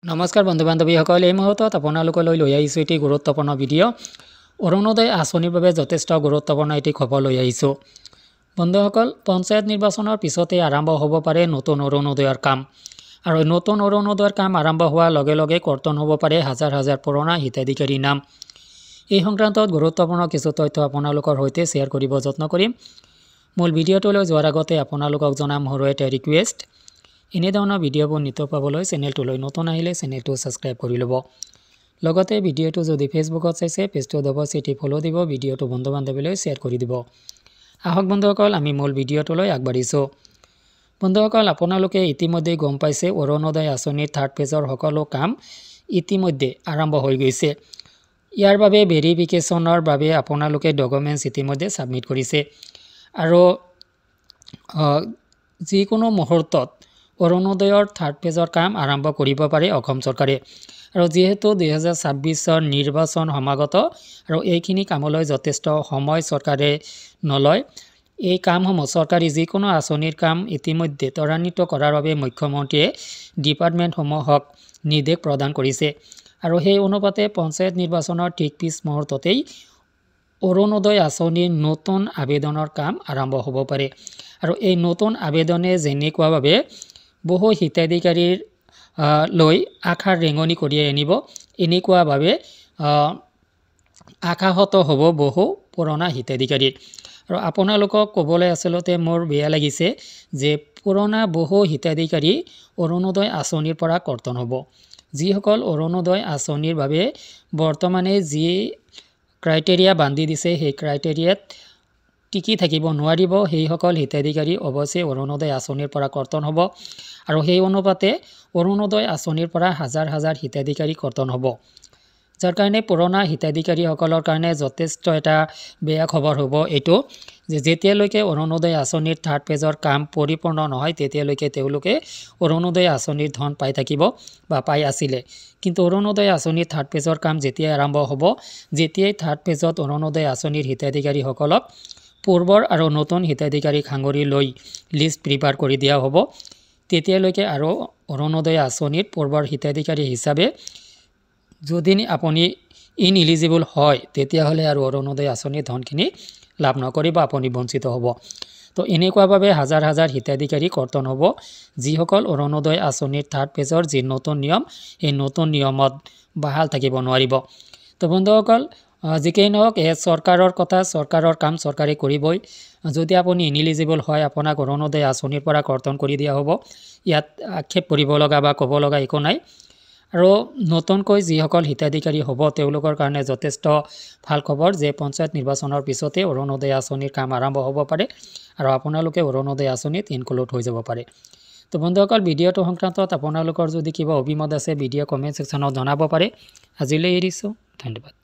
নমস্কাৰ বন্ধু বান্ধৱীসকল, এই মুহূৰ্তত আপোনালোকলৈ লৈ আহিছোঁ এটি গুৰুত্বপূৰ্ণ ভিডিঅ'। অৰুণোদয় আঁচনিৰ বাবে যথেষ্ট গুৰুত্বপূৰ্ণ এটি খবৰ লৈ আহিছোঁ। বন্ধুসকল, পঞ্চায়ত নিৰ্বাচনৰ পিছতে আৰম্ভ হ'ব পাৰে নতুন অৰুণোদয়ৰ কাম। আৰু নতুন অৰুণোদয়ৰ কাম আৰম্ভ হোৱাৰ লগে লগে কৰ্তন হ'ব পাৰে হাজাৰ হাজাৰ পুৰণা হিতাধিকাৰীৰ নাম। এই সংক্ৰান্তত গুৰুত্বপূৰ্ণ কিছু তথ্য আপোনালোকৰ সৈতে শ্বেয়াৰ কৰিব যত্ন কৰিম। মূল ভিডিঅ'টোলৈ যোৱাৰ আগতে আপোনালোকক জনাম সৰু এটা ৰিকুৱেষ্ট। এনেধৰণৰ ভিডিঅ'বোৰ নিতৌ পাবলৈ চেনেলটোলৈ নতুন আহিলে চেনেলটো ছাবস্ক্ৰাইব কৰি ল'ব। লগতে ভিডিঅ'টো যদি ফেচবুকত চাইছে পেজটো অৱশ্যেই ফ'ল' দিব, ভিডিঅ'টো বন্ধু বান্ধৱীলৈ শ্বেয়াৰ কৰি দিব। আহক বন্ধুসকল, আমি মূল ভিডিঅ'টোলৈ আগবাঢ়িছোঁ। বন্ধুসকল, আপোনালোকে ইতিমধ্যে গম পাইছে অৰুণোদয় আঁচনিৰ থাৰ্ড ফেজৰ সকলো কাম ইতিমধ্যে আৰম্ভ হৈ গৈছে। ইয়াৰ বাবে ভেৰিফিকেশ্যনৰ বাবে আপোনালোকে ডকুমেণ্টছ ইতিমধ্যে ছাবমিট কৰিছে। আৰু যিকোনো মুহূৰ্তত অৰুণোদয়ৰ থাৰ্ড ফেজৰ কাম আৰম্ভ কৰিব পাৰে অসম চৰকাৰে। আৰু যিহেতু 2026 নিৰ্বাচন সমাগত আৰু এইখিনি কামলৈ যথেষ্ট সময় চৰকাৰে নলয়, এই কামসমূহ চৰকাৰী যিকোনো আঁচনিৰ কাম ইতিমধ্যে ত্বৰান্বিত কৰাৰ বাবে মুখ্যমন্ত্ৰীয়ে ডিপাৰ্টমেণ্টসমূহক নিৰ্দেশ প্ৰদান কৰিছে। আৰু সেই অনুপাতে পঞ্চায়ত নিৰ্বাচনৰ ঠিক পিছ মুহূৰ্ততেই অৰুণোদয় আঁচনিৰ নতুন আবেদনৰ কাম আৰম্ভ হ'ব পাৰে। আৰু এই নতুন আবেদনে যেনেকুৱাভাৱে বহু হিতাধিকাৰীৰ লৈ আশাৰ ৰেঙনি কঢ়িয়াই আনিব, এনেকুৱাভাৱে আশাহত হ'ব বহু পুৰণা হিতাধিকাৰীৰ। আৰু আপোনালোকক ক'বলৈ আচলতে মোৰ বেয়া লাগিছে যে পুৰণা বহু হিতাধিকাৰী অৰুণোদয় আঁচনিৰ পৰা কৰ্তন হ'ব। যিসকল অৰুণোদয় আঁচনিৰ বাবে বৰ্তমানে যি ক্ৰাইটেৰিয়া বান্ধি দিছে, সেই ক্ৰাইটেৰিয়াত টিকি থাকিব নোৱাৰিব, সেইসকল হিতাধিকাৰী অৱশ্যে অৰুণোদয় আঁচনিৰ পৰা কৰ্তন হ'ব। আৰু সেই অনুপাতে অৰুণোদয় আঁচনিৰ পৰা হাজাৰ হাজাৰ হিতাধিকাৰী কৰ্তন হ'ব, যাৰ কাৰণে পুৰণা হিতাধিকাৰীসকলৰ কাৰণে যথেষ্ট এটা বেয়া খবৰ হ'ব এইটো যে যেতিয়ালৈকে অৰুণোদয় আঁচনিৰ থাৰ্ড ফেজৰ কাম পৰিপূৰ্ণ নহয় তেতিয়ালৈকে তেওঁলোকে অৰুণোদয় আঁচনিৰ ধন পাই থাকিব বা পাই আছিলে। কিন্তু অৰুণোদয় আঁচনিৰ থাৰ্ড ফেজৰ কাম যেতিয়াই আৰম্ভ হ'ব, যেতিয়াই থাৰ্ড ফেজত অৰুণোদয় আঁচনিৰ হিতাধিকাৰীসকলক পূৰ্বৰ আৰু নতুন হিতাধিকাৰীক সাঙুৰি লৈ লিষ্ট প্ৰিপেয়াৰ কৰি দিয়া হ'ব, তেতিয়ালৈকে আৰু অৰুণোদয় আঁচনিৰ পূৰ্বৰ হিতাধিকাৰী হিচাপে যদি আপুনি ইনএলিজিবল হয়, তেতিয়াহ'লে আৰু অৰুণোদয় আঁচনিৰ ধনখিনি লাভ নকৰিব, আপুনি বঞ্চিত হ'ব। তো এনেকুৱাভাৱে হাজাৰ হাজাৰ হিতাধিকাৰী কৰ্তন হ'ব, যিসকল অৰুণোদয় আঁচনিৰ থাৰ্ড ফেজৰ যি নতুন নিয়ম, এই নতুন নিয়মত বাহাল থাকিব নোৱাৰিব। তো বন্ধুসকল, যিকেই নহওক চৰকাৰৰ কথা, চৰকাৰৰ কাম চৰকাৰে কৰিবই। যদি আপুনি ইনএলিজিবল হয়, আপোনাক অৰুণোদয় আঁচনিৰ পৰা কৰ্তন কৰি দিয়া হ'ব। ইয়াত আক্ষেপ কৰিব লগা বা ক'ব লগা একো নাই। আৰু নতুনকৈ যিসকল হিতাধিকাৰী হ'ব তেওঁলোকৰ কাৰণে যথেষ্ট ভাল খবৰ যে পঞ্চায়ত নিৰ্বাচনৰ পিছতে অৰুণোদয় আঁচনিৰ কাম আৰম্ভ হ'ব পাৰে আৰু আপোনালোকে অৰুণোদয় আঁচনিত ইনক্লুড হৈ যাব পাৰে। তো বন্ধুসকল, ভিডিঅ'টো সংক্ৰান্তত আপোনালোকৰ যদি কিবা অভিমত আছে ভিডিঅ' কমেণ্ট ছেকশ্যনত জনাব পাৰে। আজিলৈ এৰিছোঁ, ধন্যবাদ।